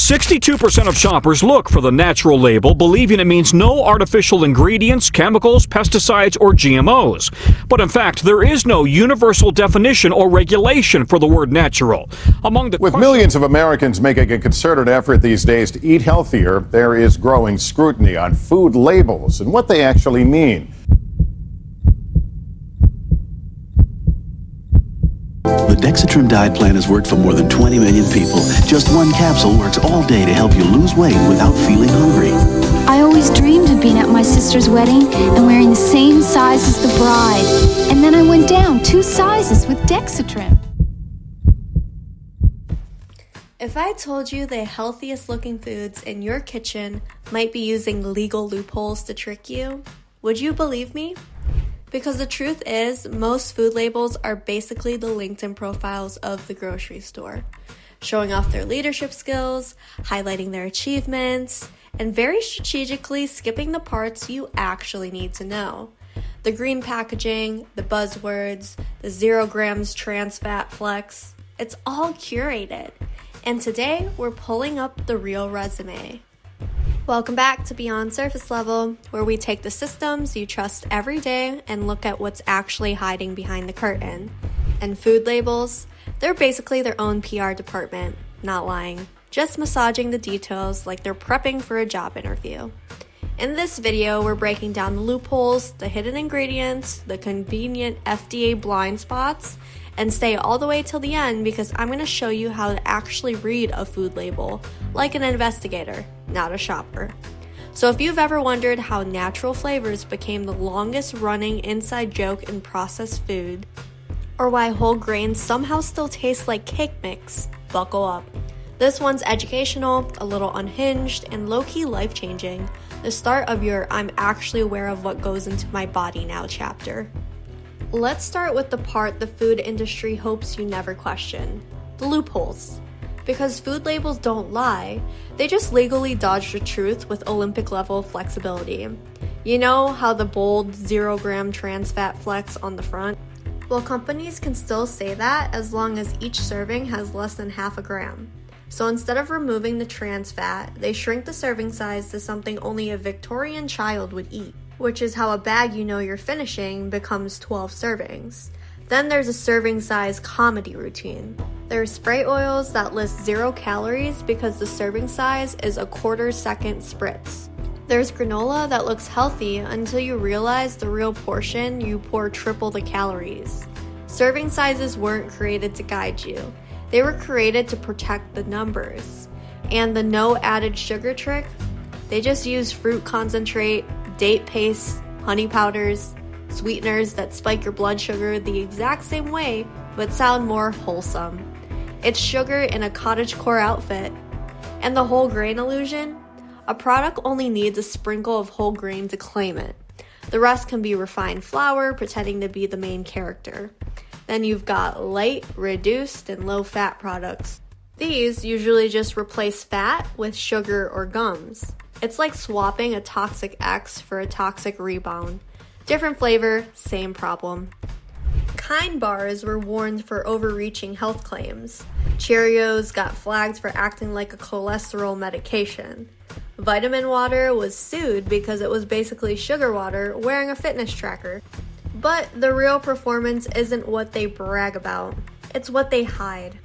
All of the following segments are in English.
62% of shoppers look for the natural label, believing it means no artificial ingredients, chemicals, pesticides, or GMOs. But in fact, there is no universal definition or regulation for the word natural. With millions of Americans making a concerted effort these days to eat healthier, there is growing scrutiny on food labels and what they actually mean. The Dexatrim diet plan has worked for more than 20 million people. Just one capsule works all day to help you lose weight without feeling hungry. I always dreamed of being at my sister's wedding and wearing the same size as the bride. And then I went down 2 sizes with Dexatrim. If I told you the healthiest looking foods in your kitchen might be using legal loopholes to trick you, would you believe me? Because the truth is, most food labels are basically the LinkedIn profiles of the grocery store, showing off their leadership skills, highlighting their achievements, and very strategically skipping the parts you actually need to know. The green packaging, the buzzwords, the 0 grams trans fat flex, it's all curated. And today, we're pulling up the real resume. Welcome back to Beyond Surface Level, where we take the systems you trust every day and look at what's actually hiding behind the curtain. And food labels, they're basically their own PR department, not lying, just massaging the details like they're prepping for a job interview. In this video, we're breaking down the loopholes, the hidden ingredients, the convenient FDA blind spots, and stay all the way till the end because I'm going to show you how to actually read a food label like an investigator, not a shopper. So if you've ever wondered how natural flavors became the longest running inside joke in processed food, or why whole grains somehow still taste like cake mix, buckle up. This one's educational, a little unhinged, and low-key life-changing, the start of your I'm actually aware of what goes into my body now chapter. Let's start with the part the food industry hopes you never question, the loopholes. Because food labels don't lie, they just legally dodge the truth with Olympic-level flexibility. You know how the bold 0 gram trans fat flex on the front? Well, companies can still say that as long as each serving has less than half a gram. So instead of removing the trans fat, they shrink the serving size to something only a Victorian child would eat, which is how a bag you know you're finishing becomes 12 servings. Then there's a serving size comedy routine. There are spray oils that list 0 calories because the serving size is a 1/4 second spritz. There's granola that looks healthy until you realize the real portion you pour triple the calories. Serving sizes weren't created to guide you. They were created to protect the numbers. And the no added sugar trick? They just use fruit concentrate, date paste, honey powders, sweeteners that spike your blood sugar the exact same way, but sound more wholesome. It's sugar in a cottagecore outfit. And the whole grain illusion? A product only needs a sprinkle of whole grain to claim it. The rest can be refined flour pretending to be the main character. Then you've got light, reduced, and low-fat products. These usually just replace fat with sugar or gums. It's like swapping a toxic X for a toxic rebound. Different flavor, same problem. Kind bars were warned for overreaching health claims. Cheerios got flagged for acting like a cholesterol medication. Vitamin water was sued because it was basically sugar water wearing a fitness tracker. But the real performance isn't what they brag about, it's what they hide.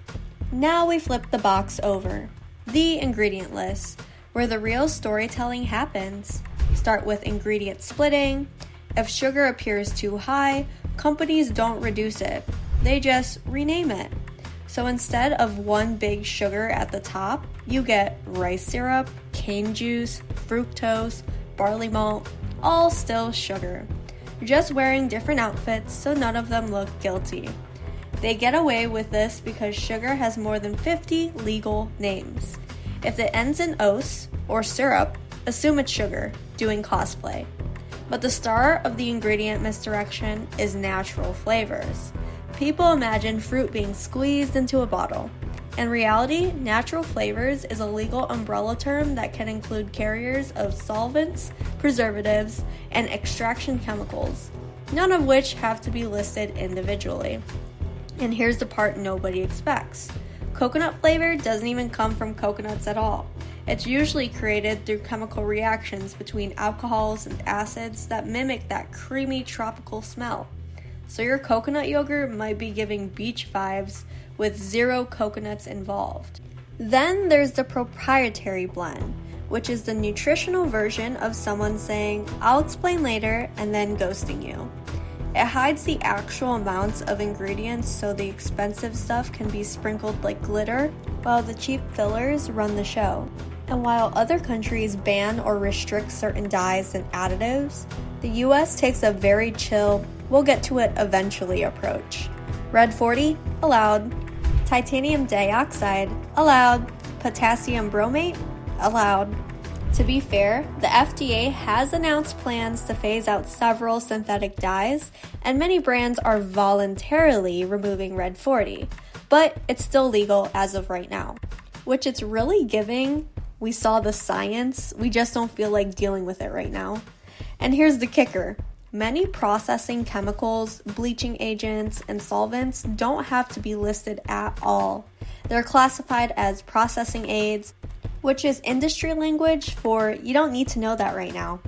Now we flip the box over. The ingredient list, where the real storytelling happens. Start with ingredient splitting. If sugar appears too high, companies don't reduce it. They just rename it. So instead of one big sugar at the top, you get rice syrup, cane juice, fructose, barley malt, all still sugar. Just wearing different outfits so none of them look guilty. They get away with this because sugar has more than 50 legal names. If it ends in "ose" or syrup, assume it's sugar, doing cosplay. But the star of the ingredient misdirection is natural flavors. People imagine fruit being squeezed into a bottle. In reality, natural flavors is a legal umbrella term that can include carriers of solvents, preservatives, and extraction chemicals, none of which have to be listed individually. And here's the part nobody expects. Coconut flavor doesn't even come from coconuts at all. It's usually created through chemical reactions between alcohols and acids that mimic that creamy tropical smell. So your coconut yogurt might be giving beach vibes with zero coconuts involved. Then there's the proprietary blend, which is the nutritional version of someone saying, "I'll explain later," and then ghosting you. It hides the actual amounts of ingredients so the expensive stuff can be sprinkled like glitter, while the cheap fillers run the show. And while other countries ban or restrict certain dyes and additives, the US takes a very chill, we'll get to it eventually approach. Red 40, allowed. Titanium dioxide, allowed. Potassium bromate, allowed. To be fair, the FDA has announced plans to phase out several synthetic dyes, and many brands are voluntarily removing Red 40, but it's still legal as of right now. Which it's really giving, we saw the science, we just don't feel like dealing with it right now. And here's the kicker. Many processing chemicals, bleaching agents, and solvents don't have to be listed at all. They're classified as processing aids, which is industry language for you don't need to know that right now.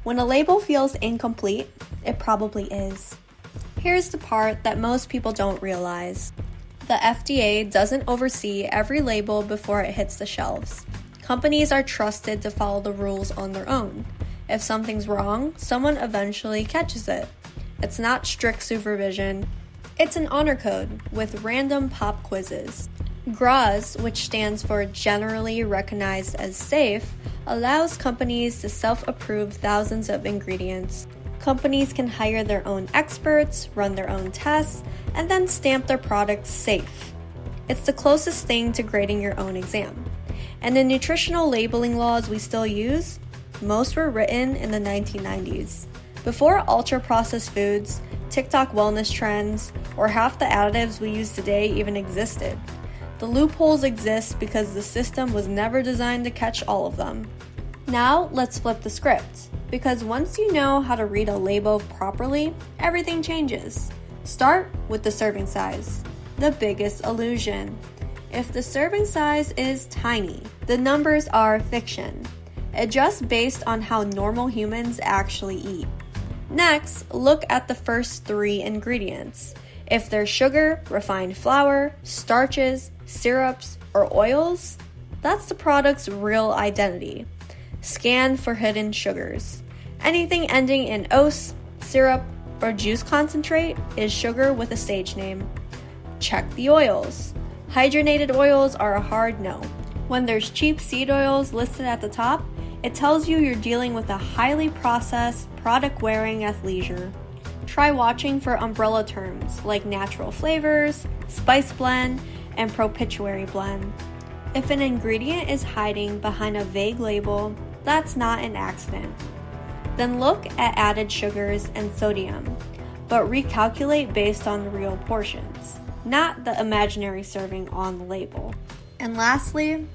When a label feels incomplete, it probably is. Here's the part that most people don't realize. The FDA doesn't oversee every label before it hits the shelves. Companies are trusted to follow the rules on their own. If something's wrong, someone eventually catches it. It's not strict supervision. It's an honor code with random pop quizzes. GRAS, which stands for Generally Recognized as Safe, allows companies to self-approve thousands of ingredients. Companies can hire their own experts, run their own tests, and then stamp their products safe. It's the closest thing to grading your own exam. And the nutritional labeling laws we still use, most were written in the 1990s. Before ultra-processed foods, TikTok wellness trends, or half the additives we use today even existed. The loopholes exist because the system was never designed to catch all of them. Now let's flip the script, because once you know how to read a label properly, everything changes. Start with the serving size, the biggest illusion. If the serving size is tiny, the numbers are fiction. Adjust based on how normal humans actually eat. Next, look at the first 3 ingredients. If they're sugar, refined flour, starches, syrups, or oils, that's the product's real identity. Scan for hidden sugars. Anything ending in ose, syrup, or juice concentrate is sugar with a stage name. Check the oils. Hydrogenated oils are a hard no. When there's cheap seed oils listed at the top, it tells you you're dealing with a highly processed product wearing athleisure. Try watching for umbrella terms like natural flavors, spice blend, and propitiatory blend. If an ingredient is hiding behind a vague label, that's not an accident. Then look at added sugars and sodium, but recalculate based on the real portions, not the imaginary serving on the label. And lastly,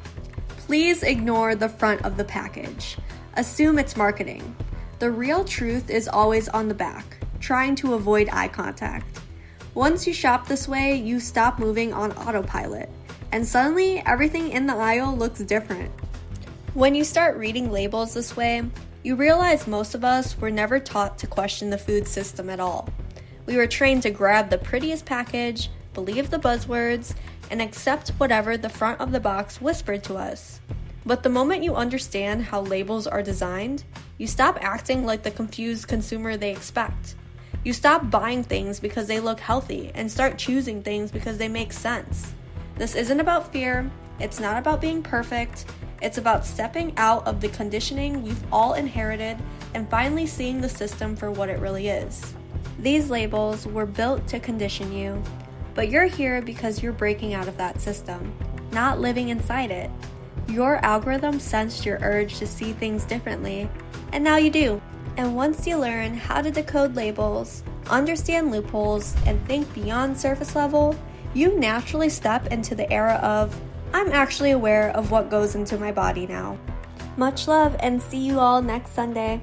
please ignore the front of the package. Assume it's marketing. The real truth is always on the back, trying to avoid eye contact. Once you shop this way, you stop moving on autopilot, and suddenly everything in the aisle looks different. When you start reading labels this way, you realize most of us were never taught to question the food system at all. We were trained to grab the prettiest package, believe the buzzwords, and accept whatever the front of the box whispered to us. But the moment you understand how labels are designed, you stop acting like the confused consumer they expect. You stop buying things because they look healthy and start choosing things because they make sense. This isn't about fear, it's not about being perfect, it's about stepping out of the conditioning we've all inherited and finally seeing the system for what it really is. These labels were built to condition you, but you're here because you're breaking out of that system, not living inside it. Your algorithm sensed your urge to see things differently, and now you do. And once you learn how to decode labels, understand loopholes, and think beyond surface level, you naturally step into the era of, I'm actually aware of what goes into my body now. Much love and see you all next Sunday.